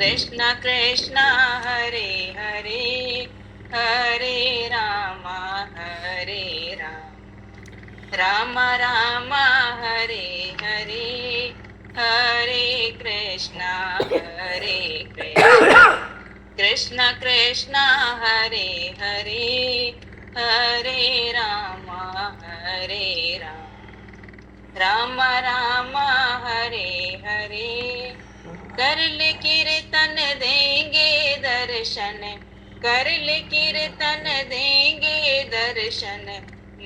कृष्ण कृष्ण हरे हरे हरे राम राम राम हरे हरे हरे कृष्ण कृष्ण कृष्ण हरे हरे हरे राम राम राम हरे हरे। कर ले कीर्तन देंगे दर्शन, कर ले कीर्तन देंगे दर्शन,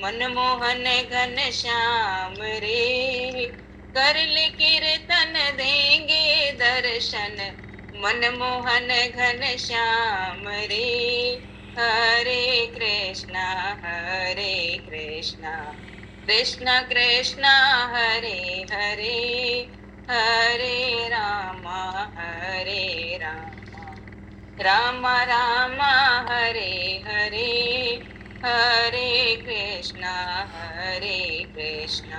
मनमोहन घन श्याम रे। कर ले कीर्तन देंगे दर्शन, मनमोहन घन श्याम रे। हरे कृष्णा कृष्ण कृष्ण हरे हरे हरे राम राम राम हरे हरे हरे कृष्ण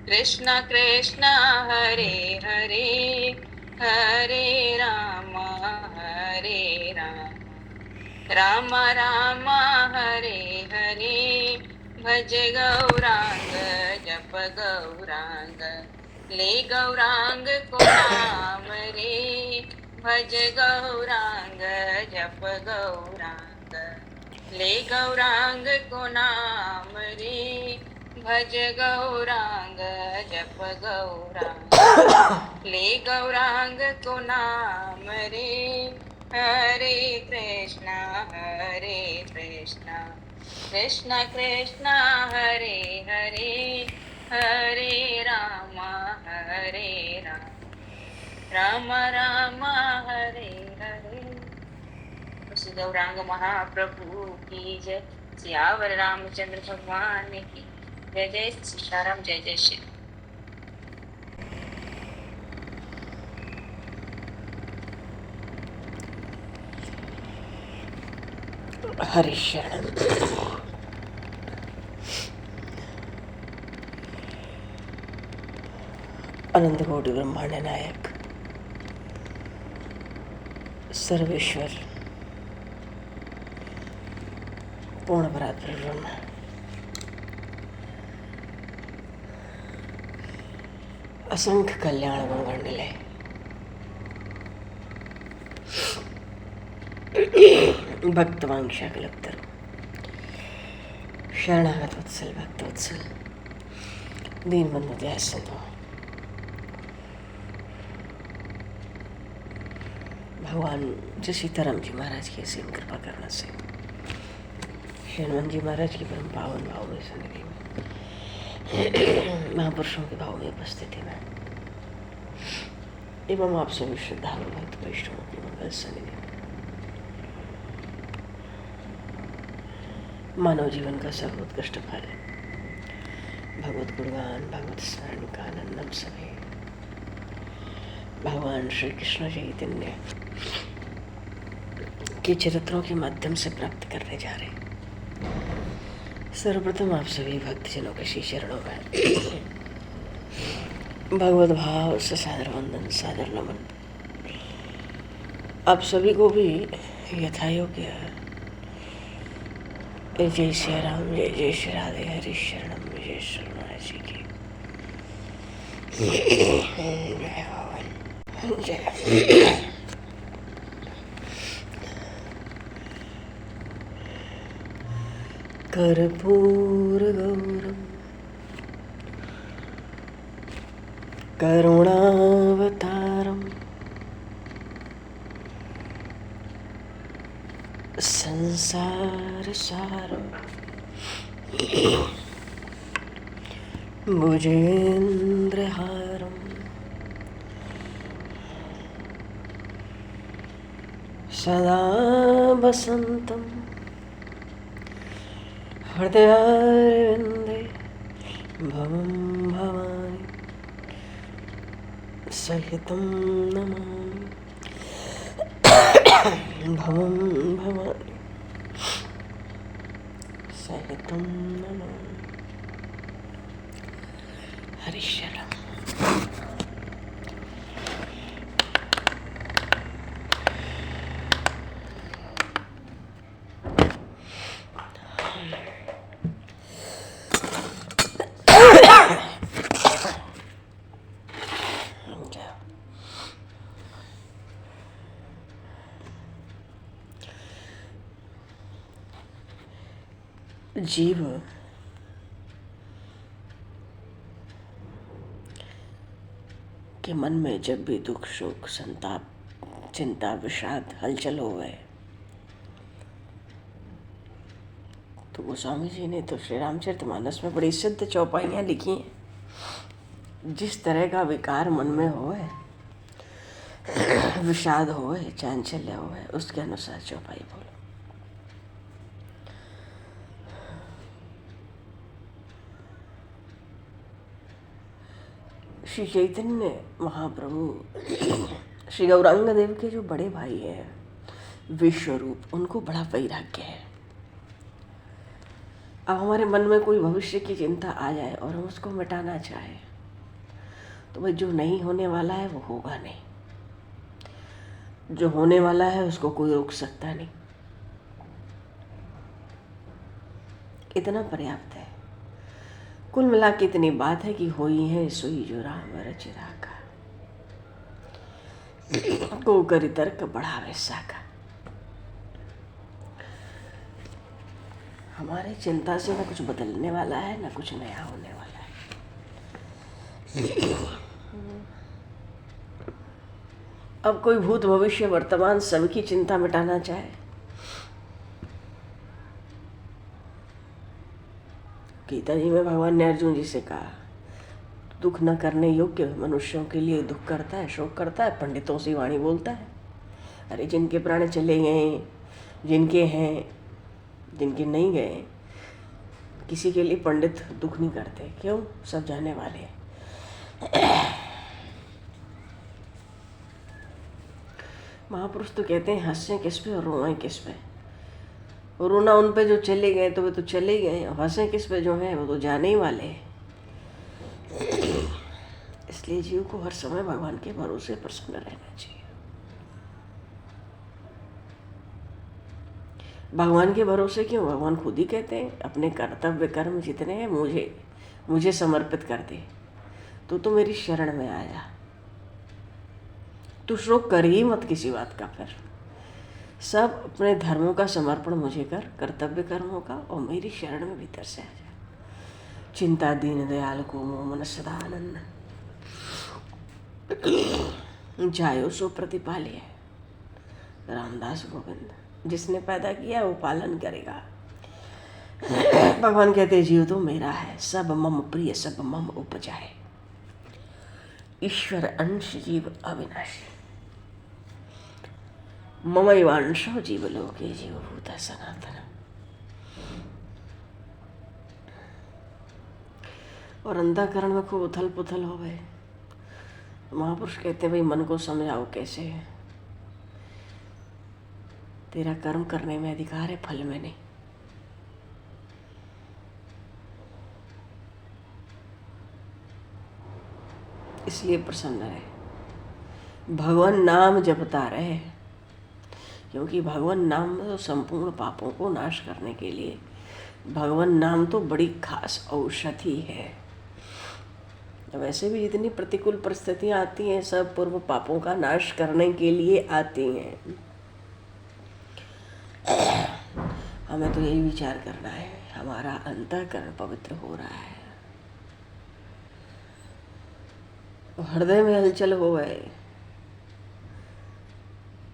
कृष्ण कृष्ण हरे हरे हरे राम राम राम हरे हरे। भज गौरांग जप गौरांग, ले गौरांग को नाम रे। भज गौरांग जप गौरांग, ले गौरांग को नाम रे। भज गौरांग जप गौरांग, ले गौरांग को नाम रे। हरे कृष्णा कृष्ण कृष्ण हरे हरे हरे राम राम राम हरे हरे। श्री गौरांग महाप्रभु की जय। सियावर रामचंद्र भगवान की जय। जय सीताराम, जय जय श्री। हरि शरण। अनंत कोटि ब्रह्मांड नायक सर्वेश्वर पूर्ण परात्पर ब्रह्म, असंख्य कल्याण मंगल निलय, भक्त वांक्षा कल्पतरु, शरणागत वत्सल भक्त वत्सल, दीनबंधु दया सिंधु, भगवान श्री सीताराम जी महाराज की असीम कृपा करने से हनुमान जी महाराज की परम पावन भाव में सन्निधि में महापुरुषों के भाव में उपस्थिति में एवं आप सभी श्रद्धालु भक्त वैष्णवों की मंगल सन्निधि में मानव जीवन का सर्वोत्कृष्ट फल भगवत गुणगान, भगवत स्मरण का आनंद हम सभी भगवान श्री कृष्ण चैतन्य के चरित्रों के माध्यम से प्राप्त करने जा रहे। सर्वप्रथम आप सभी भक्तजनों के श्री चरणों में भगवत भाव से सादर वंदन, सादर नमन। आप सभी को भी यथायोग्य जय श्री राम, जय जय श्री राधे, हरि शरणम जय शरणाय जी की जय। कर्पूरगौरं करुणावतारं संसारसारं भुजेन्द्रहारं सदा वसन्तं हृदयारविन्दे भवं भवानि सहितं नमामि भवं भवानि सहितं नमामि। हरि शरण। जीव के मन में जब भी दुख, शोक, संताप, चिंता, विषाद, हलचल हो गए तो गोस्वामी जी ने तो श्री रामचरितमानस में बड़ी सिद्ध चौपाइयाँ लिखी हैं। जिस तरह का विकार मन में होए, विषाद होए, चांचल्य होए, उसके अनुसार चौपाई बोलो। श्री चैतन्य महाप्रभु श्री गौरांग देव के जो बड़े भाई हैं विश्वरूप, उनको बड़ा वैराग्य है। अब हमारे मन में कोई भविष्य की चिंता आ जाए और हम उसको मिटाना चाहें तो भाई जो नहीं होने वाला है वो होगा नहीं, जो होने वाला है उसको कोई रोक सकता नहीं। इतना पर्याप्त है। कुल मिला के इतनी बात है कि होई है सोई जो राम रचि राखा, को करी तर्क बढ़ावे साका। हमारे चिंता से न कुछ बदलने वाला है, न कुछ नया होने वाला है। अब कोई भूत, भविष्य, वर्तमान सबकी चिंता मिटाना चाहे, गीता जी में भगवान ने अर्जुन जी से कहा, दुख न करने योग्य मनुष्यों के लिए दुख करता है, शोक करता है, पंडितों से वाणी बोलता है। अरे जिनके प्राण चले गए, जिनके हैं, जिनके नहीं गए, किसी के लिए पंडित दुख नहीं करते। क्यों? सब जाने वाले हैं। महापुरुष तो कहते हैं हंसें किस पे और रोएं किस पे। रोना उन पे जो चले गए तो वे तो चले गए, हंसें किस पे जो हैं वो तो जाने ही वाले हैं। इसलिए जीव को हर समय भगवान के भरोसे प्रसन्न रहना चाहिए। भगवान के भरोसे क्यों? भगवान खुद ही कहते हैं अपने कर्तव्य कर्म जितने हैं मुझे समर्पित कर दे, तो मेरी शरण में आया, तू शोक कर ही मत किसी बात का। फिर सब अपने धर्मों का समर्पण मुझे कर, कर्तव्य कर्मों का, और मेरी शरण में भीतर से आ जा। चिंता दीन दयाल को मोह मन सदा आनंद, जायो सो प्रतिपाल्य। रामदास गोविंद, जिसने पैदा किया वो पालन करेगा। भगवान कहते जीव तो मेरा है, सब मम प्रिय, सब मम उपजाए। ईश्वर अंश जीव अविनाशी, ममैवांशो जीवलोके जीवभूता सनातन। और अंतःकरण में खूब उथल पुथल हो गए। महापुरुष कहते भाई मन को समझाओ कैसे है। तेरा कर्म करने में अधिकार है, फल में नहीं। इसलिए प्रसन्न रहे, भगवान नाम जपता रहे, क्योंकि भगवान नाम तो संपूर्ण पापों को नाश करने के लिए, भगवान नाम तो बड़ी खास औषधि है। वैसे भी जितनी प्रतिकूल परिस्थितियां आती हैं सब पूर्व पापों का नाश करने के लिए आती हैं। हमें तो यही विचार करना है, हमारा अंतःकरण पवित्र हो रहा है, हृदय में हलचल हो गए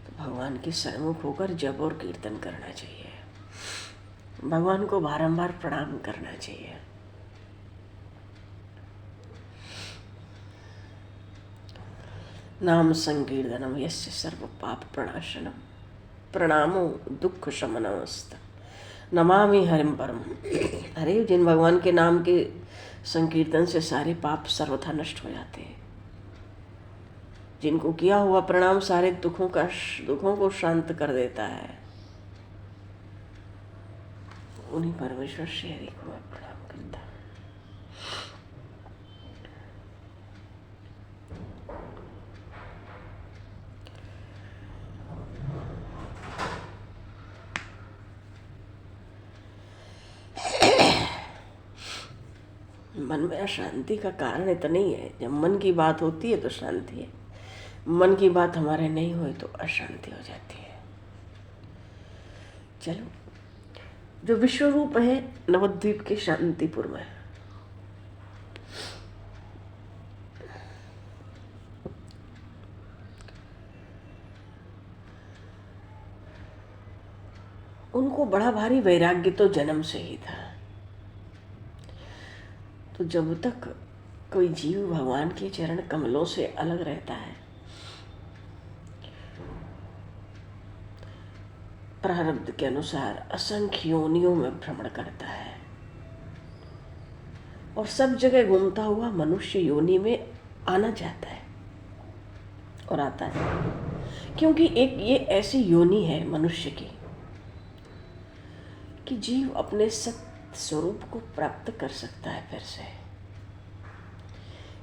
तो भगवान के सन्मुख होकर जप और कीर्तन करना चाहिए, भगवान को बारंबार प्रणाम करना चाहिए। नाम संकीर्तनम यस्य सर्व पाप प्रणाशनम, प्रणामो दुख शमनमस्त, नमामि हरिम परम। अरे जिन भगवान के नाम के संकीर्तन से सारे पाप सर्वथा नष्ट हो जाते हैं, जिनको किया हुआ प्रणाम सारे दुखों को शांत कर देता है, उन्हीं परमेश्वर श्री हरि को मैं प्रणाम करता हूँ। मन में अशांति का कारण इतना ही है, जब मन की बात होती है तो शांति है, मन की बात हमारे नहीं हुई तो अशांति हो जाती है। चलो जो विश्व रूप है नवद्वीप के शांतिपुर में। उनको बड़ा भारी वैराग्य तो जन्म से ही था। तो जब तक कोई जीव भगवान के चरण कमलों से अलग रहता है, प्रारब्ध के अनुसार असंख्य योनियों में भ्रमण करता है और सब जगह घूमता हुआ मनुष्य योनि में आना चाहता है और आता है, क्योंकि एक ये ऐसी योनि है मनुष्य की कि जीव अपने सत्य स्वरूप को प्राप्त कर सकता है फिर से।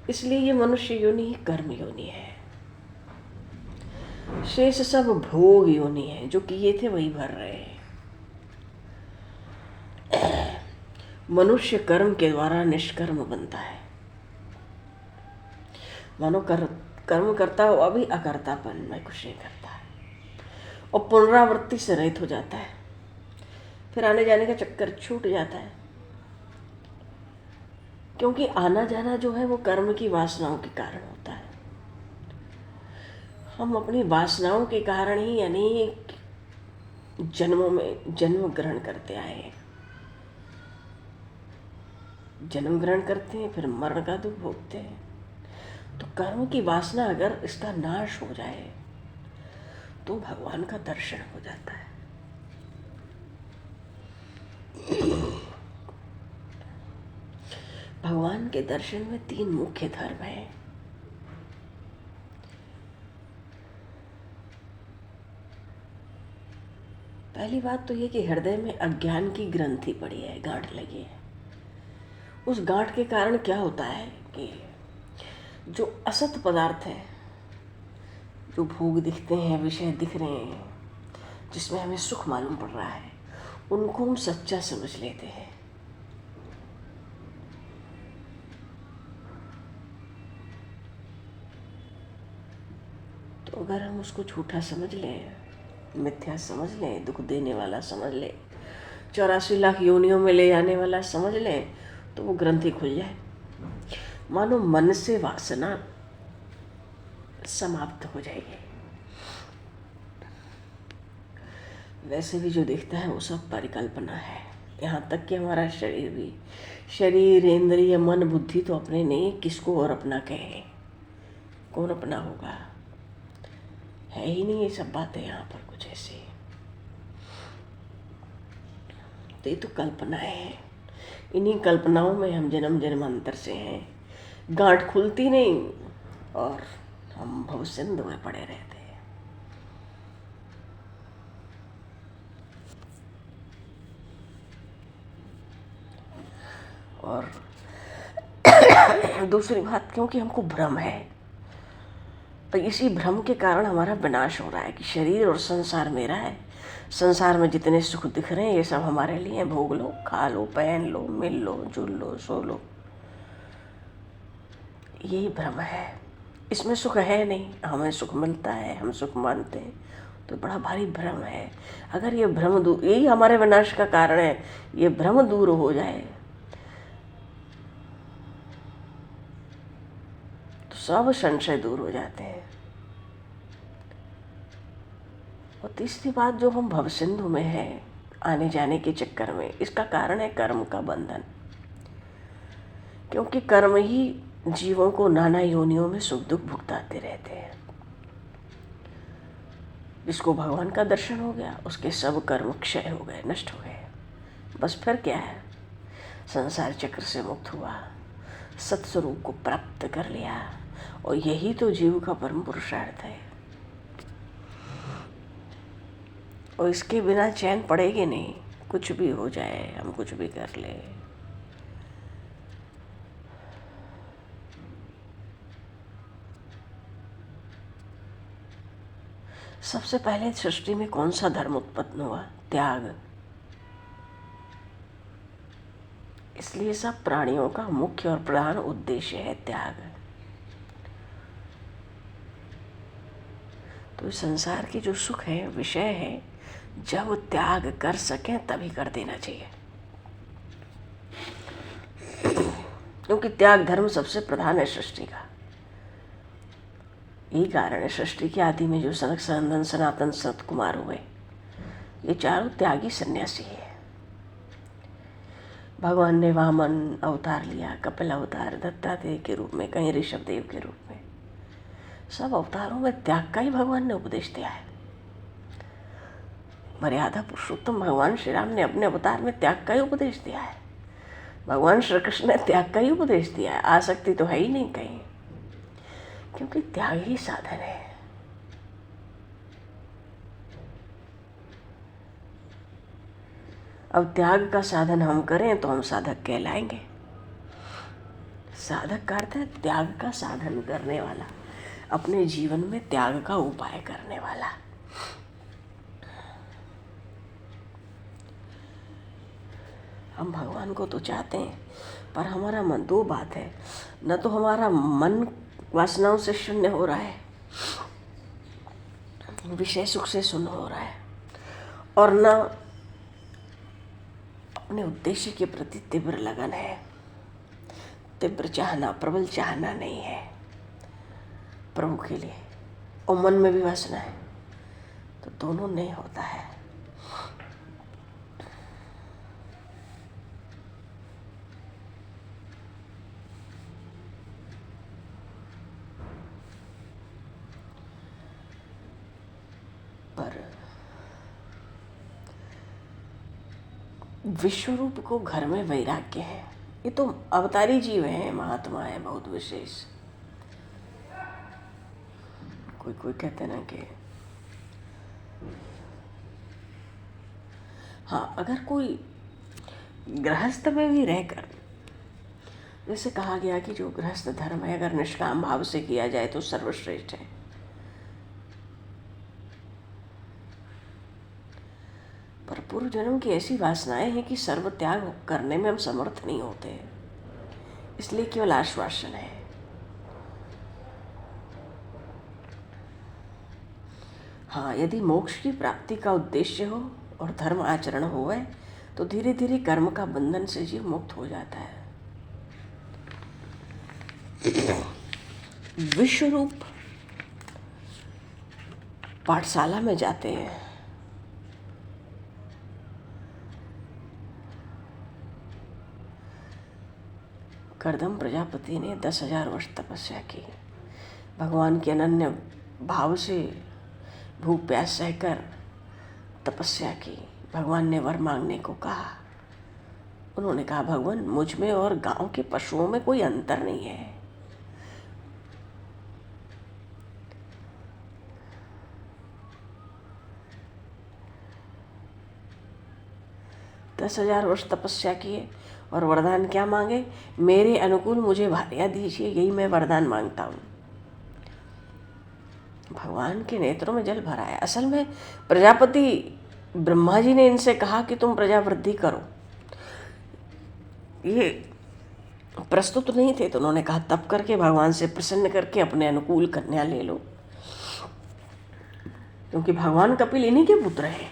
इसलिए ये मनुष्य योनि ही कर्म योनि है। शेष सब भोग योनि है, जो किए थे वही भर रहे हैं। मनुष्य कर्म के द्वारा निष्कर्म बनता है, मानो कर्म करता हुआ भी अकर्तापन में कुछ नहीं करता है और पुनरावृत्ति से रहित हो जाता है। फिर आने जाने का चक्कर छूट जाता है, क्योंकि आना जाना जो है वो कर्म की वासनाओं के कारण होता है। हम अपनी वासनाओं के कारण ही अनेक जन्मों में जन्म ग्रहण करते आए हैं। जन्म ग्रहण करते हैं, फिर मरण का दुख भोगते हैं। तो कर्म की वासना अगर इसका नाश हो जाए तो भगवान का दर्शन हो जाता है। भगवान के दर्शन में 3 मुख्य धर्म हैं। पहली बात तो ये कि हृदय में अज्ञान की ग्रंथि पड़ी है, गांठ लगी है। उस गांठ के कारण क्या होता है कि जो असत पदार्थ है, जो भोग दिखते हैं, विषय दिख रहे हैं, जिसमें हमें सुख मालूम पड़ रहा है, उनको हम सच्चा समझ लेते हैं। तो अगर हम उसको झूठा समझ लें, मिथ्या समझ लें, दुख देने वाला समझ लें, 84 लाख योनियों में ले जाने वाला समझ लें, तो वो ग्रंथि खुल जाए। मानो मन से वासना समाप्त हो जाएगी। वैसे भी जो दिखता है वो सब परिकल्पना है। यहाँ तक कि हमारा शरीर भी, शरीर, इंद्रिय, मन, बुद्धि तो अपने नहीं, किसको और अपना कहें? कौन अपना होगा? है ही नहीं ये सब बातें यहाँ पर कुछ ऐसी। तो ये तो कल्पनाएं हैं। इन्हीं कल्पनाओं में हम जन्म जन्मांतर से हैं। गांठ खुलती नहीं और हम भवसिंधु में पड़े रहते हैं। और दूसरी बात, क्योंकि हमको भ्रम है, तो इसी भ्रम के कारण हमारा विनाश हो रहा है कि शरीर और संसार मेरा है। संसार में जितने सुख दिख रहे हैं ये सब हमारे लिए, भोग लो, खा लो, पहन लो, मिल लो, जुल लो, सो लो। यही भ्रम है। इसमें सुख है नहीं, हमें सुख मिलता है, हम सुख मानते हैं, तो बड़ा भारी भ्रम है। अगर ये भ्रम दूर, यही हमारे विनाश का कारण है, ये भ्रम दूर हो जाए तो सब संशय दूर हो जाते हैं। और तीसरी बात, जो हम भवसिंधु में हैं आने जाने के चक्कर में, इसका कारण है कर्म का बंधन। क्योंकि कर्म ही जीवों को नाना योनियों में सुख दुख भुगताते रहते हैं। जिसको भगवान का दर्शन हो गया, उसके सब कर्म क्षय हो गए, नष्ट हो गए। बस फिर क्या है? संसार चक्र से मुक्त हुआ, सत्स्वरूप को प्राप्त कर लिया। और यही तो जीव का परम पुरुषार्थ है। और इसके बिना चैन पड़ेगी नहीं। कुछ भी हो जाए, हम कुछ भी कर ले, सबसे पहले सृष्टि में कौन सा धर्म उत्पन्न हुआ? त्याग। इसलिए सब प्राणियों का मुख्य और प्रधान उद्देश्य है त्याग। तो संसार के जो सुख है, विषय है, जब त्याग कर सकें तभी कर देना चाहिए, क्योंकि त्याग धर्म सबसे प्रधान है सृष्टि का। यही कारण है सृष्टि के आदि में जो सनक सनंदन सनातन सनत कुमार हुए, ये चारों त्यागी सन्यासी है। भगवान ने वामन अवतार लिया, कपिल अवतार, दत्तात्रेय के रूप में, कहीं ऋषभदेव के रूप में। सब अवतारों में त्याग का ही भगवान ने उपदेश दिया है। मर्यादा पुरुषोत्तम भगवान श्री राम ने अपने अवतार में त्याग का ही उपदेश दिया है। भगवान श्री कृष्ण ने त्याग का ही उपदेश दिया है। आसक्ति तो है ही नहीं कहीं, क्योंकि त्याग ही साधन है। अब त्याग का साधन हम करें तो हम साधक कहलाएंगे। साधक का अर्थ है त्याग का साधन करने वाला, अपने जीवन में त्याग का उपाय करने वाला। हम भगवान को तो चाहते हैं, पर हमारा मन, दो बात है, न तो हमारा मन वासनाओं से शून्य हो रहा है, विषय सुख से शून्य हो रहा है, और न अपने उद्देश्य के प्रति तीव्र लगन है। तीव्र चाहना, प्रबल चाहना नहीं है प्रभु के लिए, और मन में भी वासना है, तो दोनों नहीं होता है। पर विश्वरूप को घर में वैराग्य है। ये तो अवतारी जीव हैं, महात्मा है बहुत विशेष। कोई कहते ना कि हाँ, अगर कोई गृहस्थ में भी रहकर, जैसे कहा गया कि जो गृहस्थ धर्म है अगर निष्काम भाव से किया जाए तो सर्वश्रेष्ठ है, पर पूर्व जन्म की ऐसी वासनाएं हैं कि सर्व त्याग करने में हम समर्थ नहीं होते, इसलिए केवल आश्वासन है। हाँ, यदि मोक्ष की प्राप्ति का उद्देश्य हो और धर्म आचरण हो तो धीरे धीरे कर्म का बंधन से जीव मुक्त हो जाता है। विश्वरूप पाठशाला में जाते हैं, कर्दम प्रजापति ने 10,000 वर्ष तपस्या की, भगवान के अनन्य भाव से भूख प्यास सहकर तपस्या की। भगवान ने वर मांगने को कहा, उन्होंने कहा भगवान मुझ में और गांव के पशुओं में कोई अंतर नहीं है। दस 10,000 वर्ष तपस्या किए और वरदान क्या मांगे? मेरे अनुकूल मुझे भार्या दीजिए, यही मैं वरदान मांगता हूँ। भगवान के नेत्रों में जल भरा है। असल में प्रजापति ब्रह्मा जी ने इनसे कहा कि तुम प्रजा वृद्धि करो, ये प्रस्तुत नहीं थे, तो उन्होंने कहा तप करके भगवान से प्रसन्न करके अपने अनुकूल कन्या ले लो, क्योंकि भगवान कपिल इन्हीं के पुत्र हैं।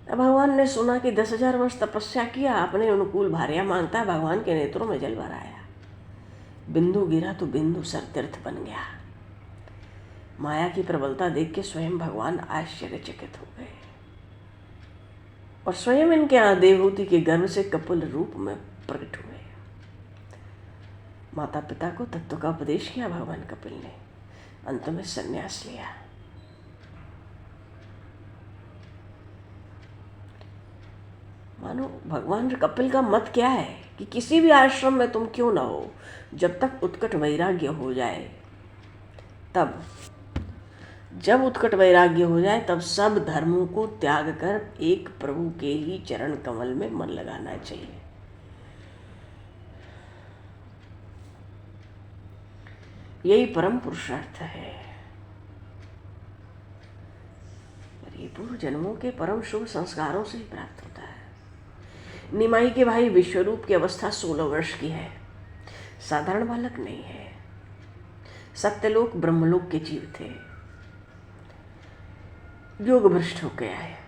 भगवान ने सुना कि 10,000 वर्ष तपस्या किया, अपने अनुकूल भार्या मांगता है, भगवान के नेत्रों में जल भर आया। बिंदु गिरा तो बिंदु सर तीर्थ बन गया। माया की प्रबलता देख के स्वयं भगवान आश्चर्यचकित हो गए और स्वयं इनके यहाँ देवहूति के गर्भ से कपिल रूप में प्रकट हुए। माता पिता को तत्व का उपदेश किया भगवान कपिल ने, अंत में संन्यास लिया। मानो भगवान कपिल का मत क्या है कि किसी भी आश्रम में तुम क्यों ना हो, जब तक उत्कट वैराग्य हो जाए, तब जब उत्कट वैराग्य हो जाए तब सब धर्मों को त्याग कर एक प्रभु के ही चरण कमल में मन लगाना चाहिए। यही परम पुरुषार्थ है। और ये पूर्व जन्मों के परम शुभ संस्कारों से ही प्राप्त होता है। निमाई के भाई विश्वरूप की अवस्था 16 वर्ष की है, साधारण बालक नहीं है। सत्यलोक ब्रह्मलोक के जीव थे, योग भ्रष्ट हो गया है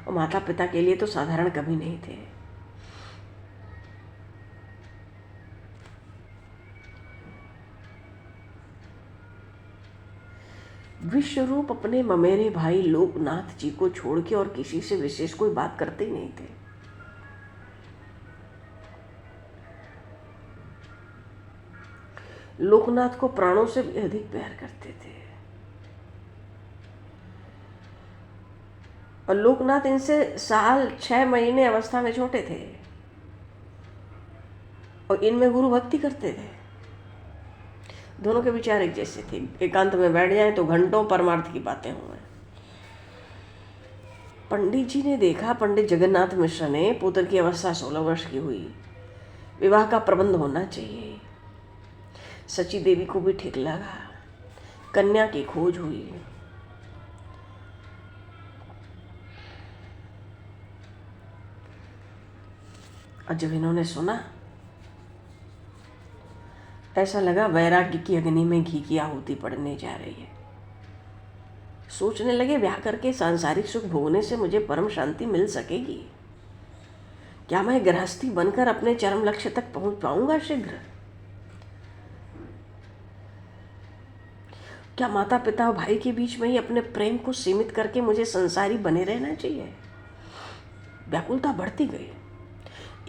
और माता पिता के लिए तो साधारण कभी नहीं थे। विश्वरूप अपने ममेरे भाई लोकनाथ जी को छोड़ के और किसी से विशेष कोई बात करते ही नहीं थे। लोकनाथ को प्राणों से भी अधिक प्यार करते थे और लोकनाथ इनसे 6 महीने अवस्था में छोटे थे और इनमें गुरु भक्ति करते थे। दोनों के विचार एक जैसे थे। एकांत में बैठ जाएं तो घंटों परमार्थ की बातें हुए। पंडित जी ने देखा, पंडित जगन्नाथ मिश्र ने, पुत्र की अवस्था 16 वर्ष की हुई, विवाह का प्रबंध होना चाहिए। सची देवी को भी ठीक लगा, कन्या की खोज हुई। और जब इन्होंने सुना, ऐसा लगा वैराग्य की अग्नि में घी की आहुति पड़ने जा रही है। सोचने लगे, ब्याह करके सांसारिक सुख भोगने से मुझे परम शांति मिल सकेगी? क्या मैं गृहस्थी बनकर अपने चरम लक्ष्य तक पहुंच पाऊंगा शीघ्र? क्या माता पिता और भाई के बीच में ही अपने प्रेम को सीमित करके मुझे संसारी बने रहना चाहिए? व्याकुलता बढ़ती गई।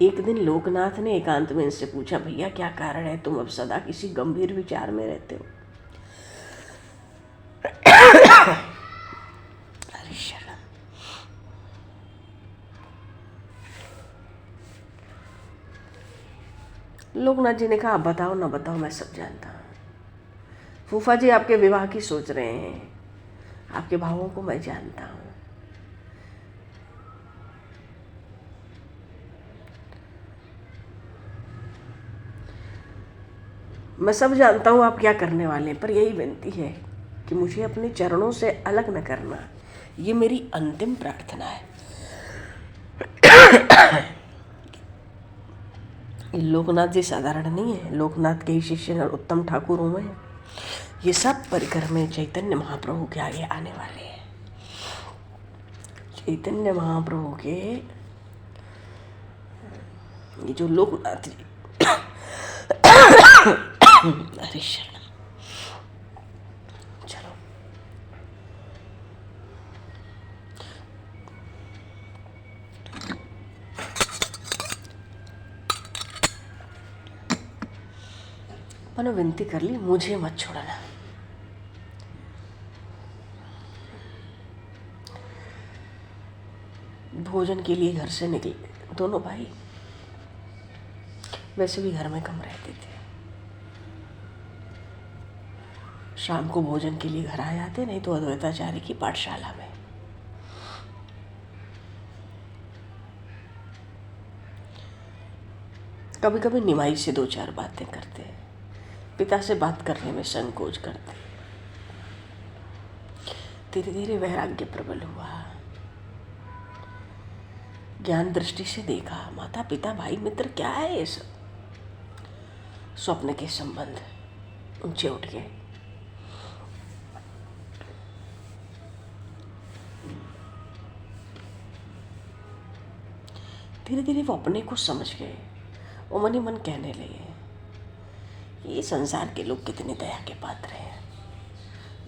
एक दिन लोकनाथ ने एकांत में इनसे पूछा, भैया क्या कारण है तुम अब सदा किसी गंभीर विचार में रहते हो? अरे शर्म। लोकनाथ जी ने कहा, बताओ ना बताओ, मैं सब जानता हूँ। फूफा जी आपके विवाह की सोच रहे हैं, आपके भावों को मैं जानता हूँ। मैं सब जानता हूँ आप क्या करने वाले हैं, पर यही विनती है कि मुझे अपने चरणों से अलग न करना। ये मेरी अंतिम प्रार्थना है। लोकनाथ जी साधारण नहीं है। लोकनाथ के ही शिष्य और उत्तम ठाकुर हुए हैं। ये सब परिकर में चैतन्य महाप्रभु के आगे आने वाले हैं। चैतन्य महाप्रभु के ये जो लोकनाथ जी अरे शरण, चलो मैंने विनती कर ली, मुझे मत छोड़ना। भोजन के लिए घर से निकले दोनों भाई। वैसे भी घर में कम रहते थे, शाम को भोजन के लिए घर आ जाते, नहीं तो अद्वैताचार्य की पाठशाला में। कभी कभी निमाई से 2-4 बातें करते, पिता से बात करने में संकोच करते। धीरे धीरे वैराग्य प्रबल हुआ। ज्ञान दृष्टि से देखा, माता पिता भाई मित्र क्या है ये सब? स्वप्न के संबंध ऊंचे उठ गए। धीरे धीरे वो अपने को समझ गए। वो मन ही मन कहने लगे, ये संसार के लोग कितने दया के पात्र हैं।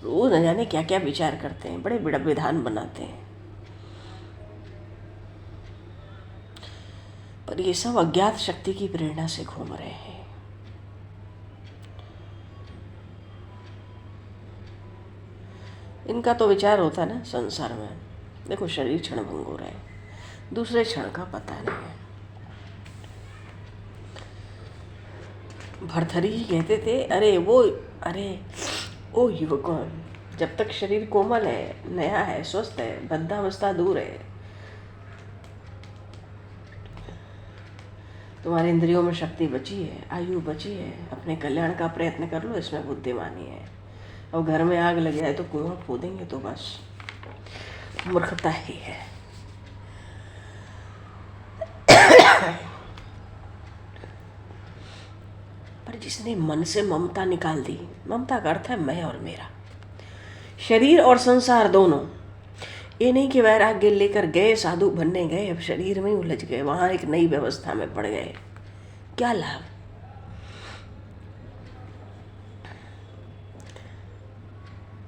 रोज न जाने क्या क्या विचार करते हैं, बड़े बड़ा विधान बनाते हैं, पर ये सब अज्ञात शक्ति की प्रेरणा से घूम रहे हैं। इनका तो विचार होता है ना संसार में, देखो शरीर क्षण भंगुर है, दूसरे क्षण का पता नहीं है। भरथरी जी कहते थे, अरे ओ युवकों, जब तक शरीर कोमल है, नया है, स्वस्थ है, बद्धावस्था दूर है, तुम्हारे इंद्रियों में शक्ति बची है, आयु बची है, अपने कल्याण का प्रयत्न कर लो, इसमें बुद्धिमानी है। और घर में आग लग जाए तो कुआं खोदेंगे तो बस मूर्खता ही है। पर जिसने मन से ममता निकाल दी, ममता का अर्थ है मैं और मेरा, शरीर और संसार दोनों, ये नहीं कि वैराग्य लेकर गए, साधु बनने गए, अब शरीर में ही उलझ गए, वहां एक नई व्यवस्था में पड़ गए, क्या लाभ।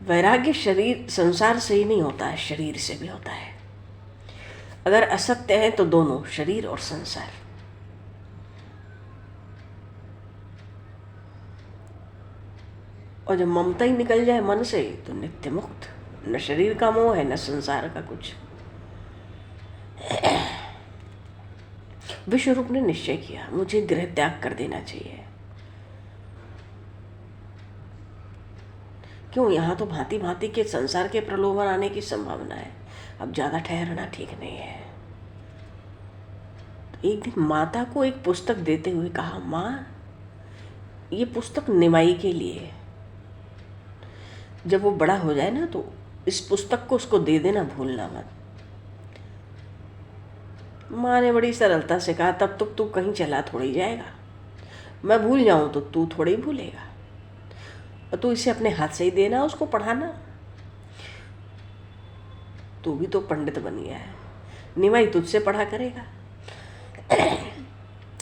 वैराग्य शरीर संसार से ही नहीं होता है, शरीर से भी होता है। अगर असत्य है तो दोनों, शरीर और संसार। और जब ममता ही निकल जाए मन से तो नित्य मुक्त, न शरीर का मोह है न संसार का कुछ। विश्वरूप ने निश्चय किया मुझे गृह त्याग कर देना चाहिए। क्यों, यहाँ तो भांति भांति के संसार के प्रलोभन आने की संभावना है, अब ज्यादा ठहरना ठीक नहीं है। तो एक दिन माता को एक पुस्तक देते हुए कहा, माँ ये पुस्तक निमाई के लिए, जब वो बड़ा हो जाए ना तो इस पुस्तक को उसको दे देना, भूलना मत। माँ ने बड़ी सरलता से कहा, तब तक तू कहीं चला थोड़ी जाएगा, मैं भूल जाऊं तो तू थोड़ी भूलेगा, और तू इसे अपने हाथ से ही देना, उसको पढ़ाना, तू भी तो पंडित बन गया है, निमाई तुझसे पढ़ा करेगा।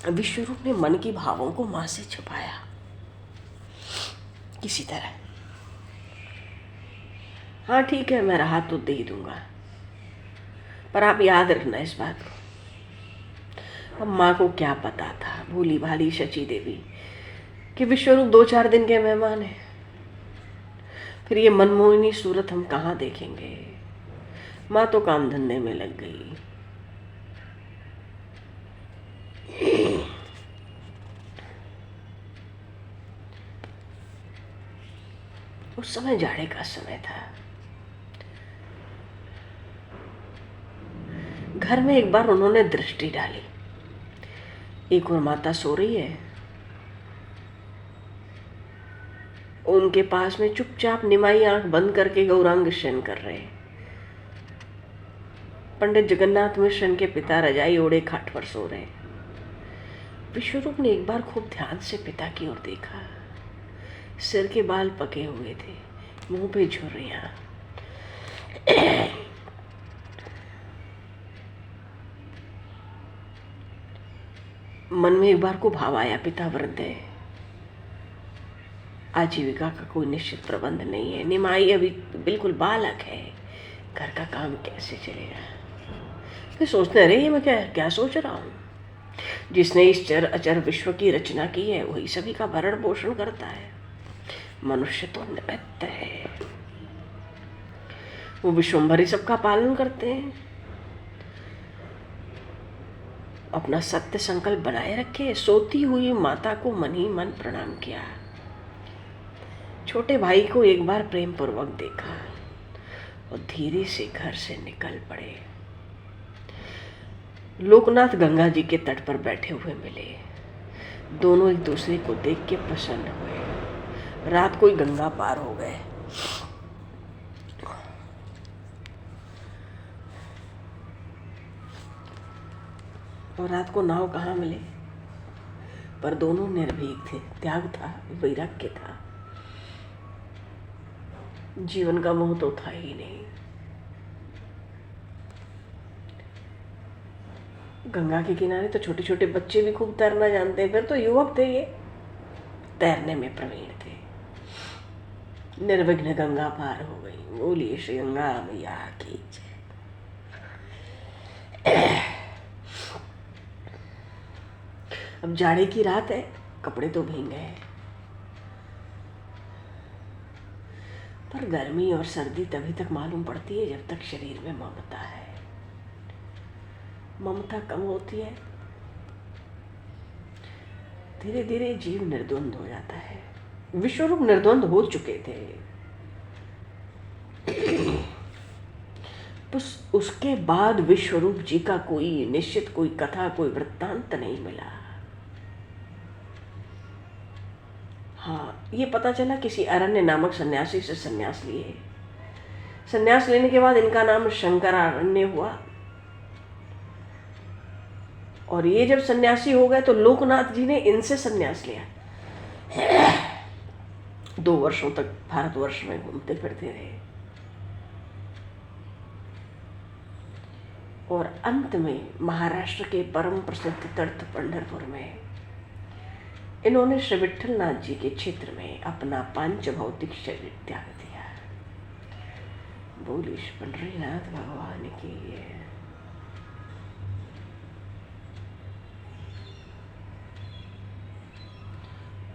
विश्वरूप ने मन की भावों को माँ से छुपाया किसी तरह। हाँ ठीक है, मैं राहत तो दे ही दूंगा, पर आप याद रखना इस बात को। अब माँ को क्या पता था, भूली भाली शची देवी, कि विश्वरूप 2-4 दिन के मेहमान हैं, फिर ये मनमोहिनी सूरत हम कहाँ देखेंगे। माँ तो काम धंधे में लग गई। उस समय जाड़े का समय था। घर में एक बार उन्होंने दृष्टि डाली, एक और माता सो रही है, उनके पास में चुपचाप निमाई आंख बंद करके गौरांग शयन कर रहे। पंडित जगन्नाथ मिश्र के पिता रजाई ओढ़े खाट पर सो रहे। विश्वरूप ने एक बार खूब ध्यान से पिता की ओर देखा। सिर के बाल पके हुए थे, मुंह पे झुर्रियां। मन में एक बार को भाव आया, पिता वृद्ध है, आजीविका का कोई निश्चित प्रबंध नहीं है, निमाई अभी बिल्कुल बालक है, घर का काम कैसे चलेगा। फिर सोचते रहे, मैं क्या सोच रहा हूँ, जिसने इस चर अचर विश्व की रचना की है वही सभी का भरण पोषण करता है, मनुष्य तो निमित्त है, वो विश्वम्भरी सबका पालन करते हैं। अपना सत्य संकल्प बनाए रखे। सोती हुई माता को मन ही मन प्रणाम किया। छोटे भाई को एक बार प्रेम पूर्वक देखा और धीरे से घर से निकल पड़े। लोकनाथ गंगा जी के तट पर बैठे हुए मिले। दोनों एक दूसरे को देख के प्रसन्न हुए। रात को ही गंगा पार हो गए। और रात को नाव कहाँ मिले, पर दोनों निर्भीक थे। त्याग था, वैराग्य था, जीवन का मोह तो था ही नहीं। गंगा के किनारे तो छोटे छोटे बच्चे भी खूब तैरना जानते हैं, फिर तो युवक थे, ये तैरने में प्रवीण थे। निर्विघ्न गंगा पार हो गई। बोलिए श्री गंगा मैया की जय। अब जाड़े की रात है, कपड़े तो भीग गए, पर गर्मी और सर्दी तभी तक मालूम पड़ती है जब तक शरीर में ममता है। ममता कम होती है, धीरे धीरे जीव निर्द्वंद हो जाता है। विश्वरूप निर्द्वंद हो चुके थे। उसके बाद विश्वरूप जी का कोई निश्चित कोई कथा, कोई वृत्तांत नहीं मिला। हाँ, ये पता चला किसी अरण्य नामक सन्यासी से सन्यास लिए। सन्यास लेने के बाद इनका नाम शंकरारण्य हुआ। और ये जब सन्यासी हो गए तो लोकनाथ जी ने इनसे सन्यास लिया। 2 वर्षों तक भारतवर्ष में घूमते फिरते रहे। और अंत में महाराष्ट्र के परम प्रसिद्ध तीर्थ पंढरपुर में इन्होंने श्री विठलनाथ जी के क्षेत्र में अपना पांच भौतिक शरीर त्याग दिया। बोलिए पंढरीनाथ भगवान की।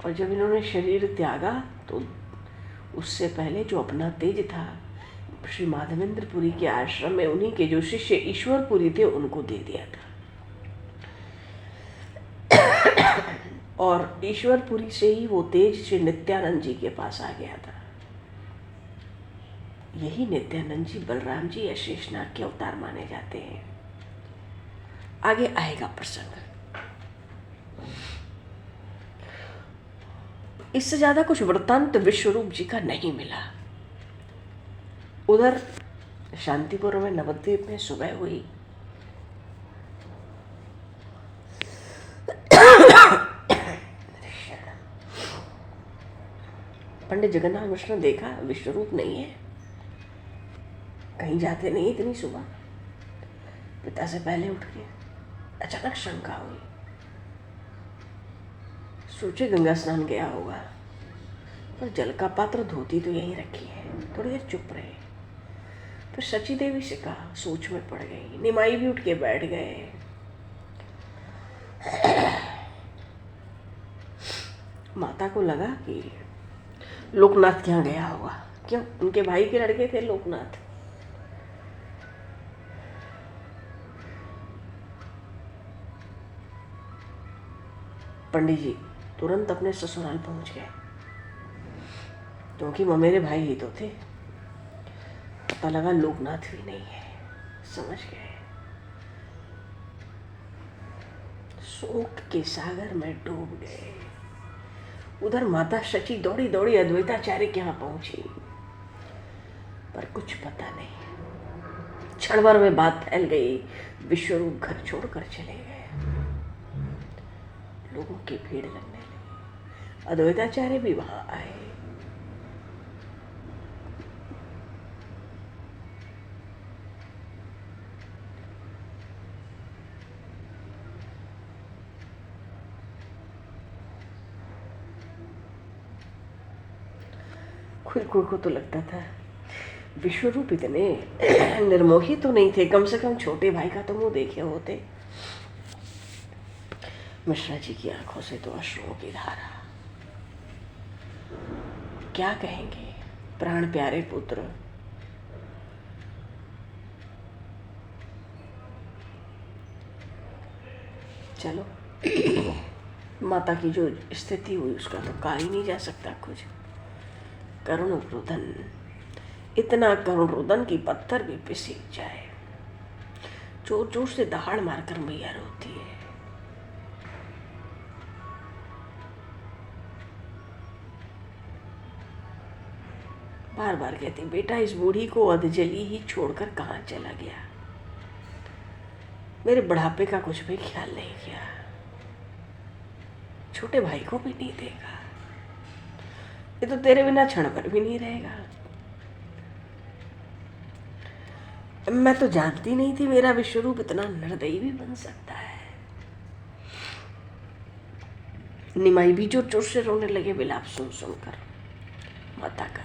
और जब इन्होंने शरीर त्यागा तो उससे पहले जो अपना तेज था श्री माधवेंद्रपुरी के आश्रम में उन्हीं के जो शिष्य ईश्वरपुरी थे उनको दे दिया था। और ईश्वरपुरी से ही वो तेज श्री नित्यानंद जी के पास आ गया था। यही नित्यानंद जी बलराम जी या शेषनाग के अवतार माने जाते हैं। आगे आएगा प्रसंग। इससे ज्यादा कुछ वृत्तांत विश्वरूप जी का नहीं मिला। उधर शांतिपुर में नवद्वीप में सुबह हुई। पंडित जगन्नाथ मिश्र ने देखा विश्वरूप नहीं है, कहीं जाते नहीं इतनी सुबह। पिता से पहले उठ के अचानक शंका हुई, सोचे गंगा स्नान गया होगा, पर जल का पात्र धोती तो यहीं रखी है। थोड़ी देर चुप रहे, फिर सची देवी से कहा, सोच में पड़ गई। निमाई भी उठ के बैठ गए। माता को लगा कि लोकनाथ क्या गया होगा। क्यों? उनके भाई के लड़के थे लोकनाथ। पंडित जी तुरंत अपने ससुराल पहुंच गए, क्योंकि ममेरे भाई ही तो थे। पता लगा लोकनाथ भी नहीं है। समझ गए, शोक के सागर में डूब गए। उधर माता शची दौड़ी दौड़ी अद्वैताचार्य के यहाँ पहुंची, पर कुछ पता नहीं। क्षण भर में बात फैल गई। विश्वरूप घर छोड़कर चले गए। लोगों की भीड़ लगने लगी। अद्वैताचार्य भी वहां आए। खुद को तो लगता था विश्वरूप इतने निर्मोही तो नहीं थे, कम से कम छोटे भाई का तो मुंह देखे होते। मिश्रा जी की आंखों से तो अश्रुओं की धारा। क्या कहेंगे प्राण प्यारे पुत्र। चलो माता की जो स्थिति हुई उसका तो कहा ही नहीं जा सकता कुछ। करुण रुदन, इतना करुण रुदन की पत्थर भी पिसीक जाए। जोर जोर से दहाड़ मारकर मैया रोती है। बार बार कहती, बेटा इस बूढ़ी को अधजली ही छोड़कर कहाँ चला गया। मेरे बुढ़ापे का कुछ भी ख्याल नहीं किया, छोटे भाई को भी नहीं देखा। ये तो तेरे बिना क्षण भर भी नहीं रहेगा। मैं तो जानती नहीं थी मेरा विश्वरूप इतना निर्दयी भी बन सकता है। निमाई भी जोर जोर से रोने लगे विलाप सुन सुनकर माता का।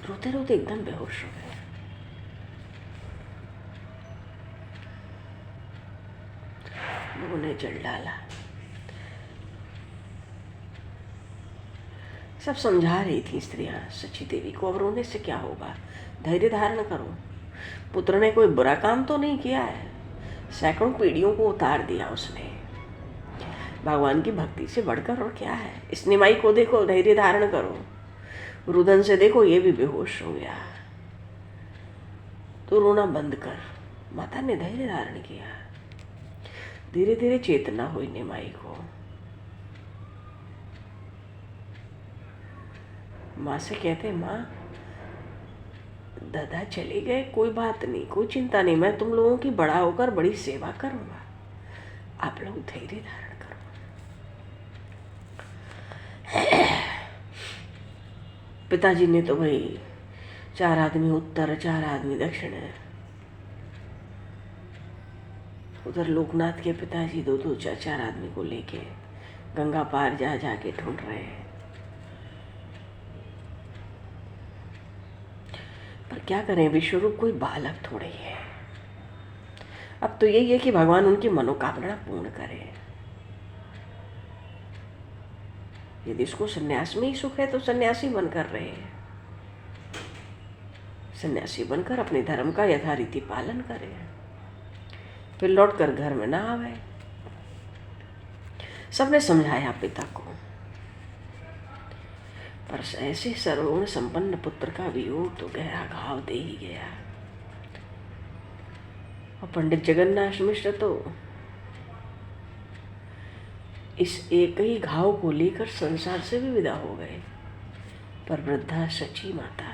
रोते रोते एकदम बेहोश हो गए। लोगों ने जल डाला। सब समझा रही थी स्त्रियां सची देवी को, अब रोने से क्या होगा, धैर्य धारण करो। पुत्र ने कोई बुरा काम तो नहीं किया है, सैकड़ों पीढ़ियों को उतार दिया उसने। भगवान की भक्ति से बढ़कर और क्या है। इस निमाई को देखो, धैर्य धारण करो। रुदन से देखो, ये भी बेहोश हो गया। तो रोना बंद कर। माता ने धैर्य धारण किया। धीरे धीरे चेतना हुई निमाई को। माँ से कहते, माँ दादा चले गए, कोई बात नहीं, कोई चिंता नहीं, मैं तुम लोगों की बड़ा होकर बड़ी सेवा करूंगा, आप लोग धैर्य धारण करो। पिताजी ने तो भाई 4 आदमी उत्तर 4 आदमी दक्षिण है। उधर लोकनाथ के पिताजी 2-2 4-4 आदमी को लेके गंगा पार जा जाके ढूंढ रहे हैं। पर क्या करें, विश्वरूप कोई बालक थोड़े ही है। अब तो यही है कि भगवान उनकी मनोकामना पूर्ण करे। यदि इसको सन्यास में ही सुख है तो सन्यासी बनकर रहे, सन्यासी बनकर अपने धर्म का यथारीति पालन करे, फिर लौटकर घर में ना आवे। सबने समझाया पिता को, पर ऐसे सर्वगुण संपन्न पुत्र का वियोग तो गहरा घाव दे ही गया। और पंडित जगन्नाथ मिश्र तो इस एक ही घाव को लेकर संसार से भी विदा हो गए। पर वृद्धा सची माता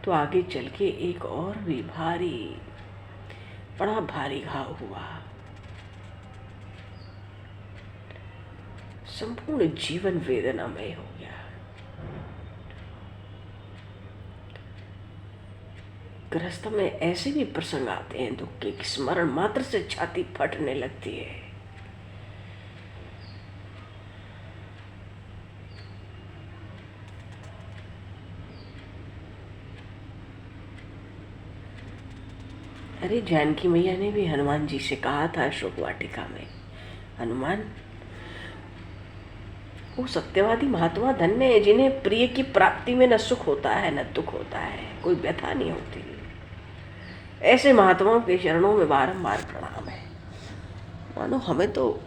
तो आगे चल के एक और भी बड़ा भारी घाव हुआ। संपूर्ण जीवन वेदनामय हो गया। गृहस्थ में ऐसे भी प्रसंग आते हैं दुख के, स्मरण मात्र से छाती फटने लगती है। अरे जानकी मैया ने भी हनुमान जी से कहा था अशोक वाटिका में, हनुमान वो सत्यवादी महात्मा धन्य है जिन्हें प्रिय की प्राप्ति में न सुख होता है न दुख होता है, कोई व्यथा नहीं होती। ऐसे महात्माओं के चरणों में बारंबार प्रणाम है। मानो हमें तो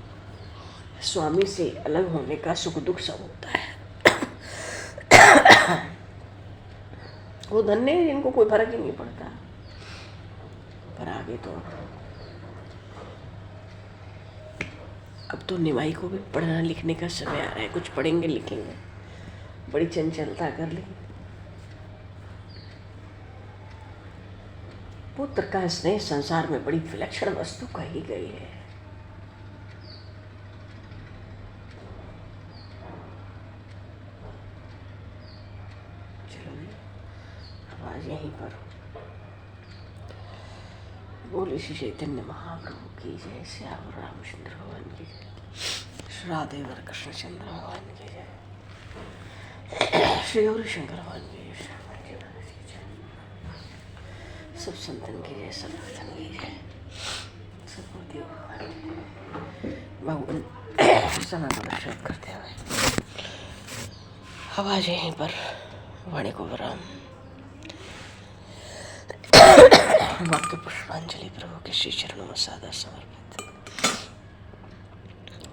स्वामी से अलग होने का सुख दुख सब होता है। वो धन्य है जिनको कोई फर्क ही नहीं पड़ता। पर आगे तो अब तो निमाई को भी पढ़ना लिखने का समय आ रहा है। कुछ पढ़ेंगे लिखेंगे, बड़ी चंचलता कर ली। पुत्र का स्नेह संसार में बड़ी विलक्षण वस्तु कही गई है। चलो आवाज यहीं पर बोले श्री चैतन्य महाप्रभु की जय, श्याम रामचंद्र भगवान की जय, श्री राधेवर कृष्णचंद्र भगवान की जय, श्री गौरी शंकर भगवान की जय, श्री महाराज की जय, सब संतन की जय, सब भक्तन की जय, सब देव भगवान समय को दर्शन करते हुए आवाज यहीं पर वाणी को विराम। भक्त पुष्पांजलि प्रभु के श्री चरणों में सादा समर्पित।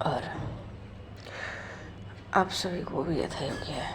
और आप सभी को भी यथायोग्य है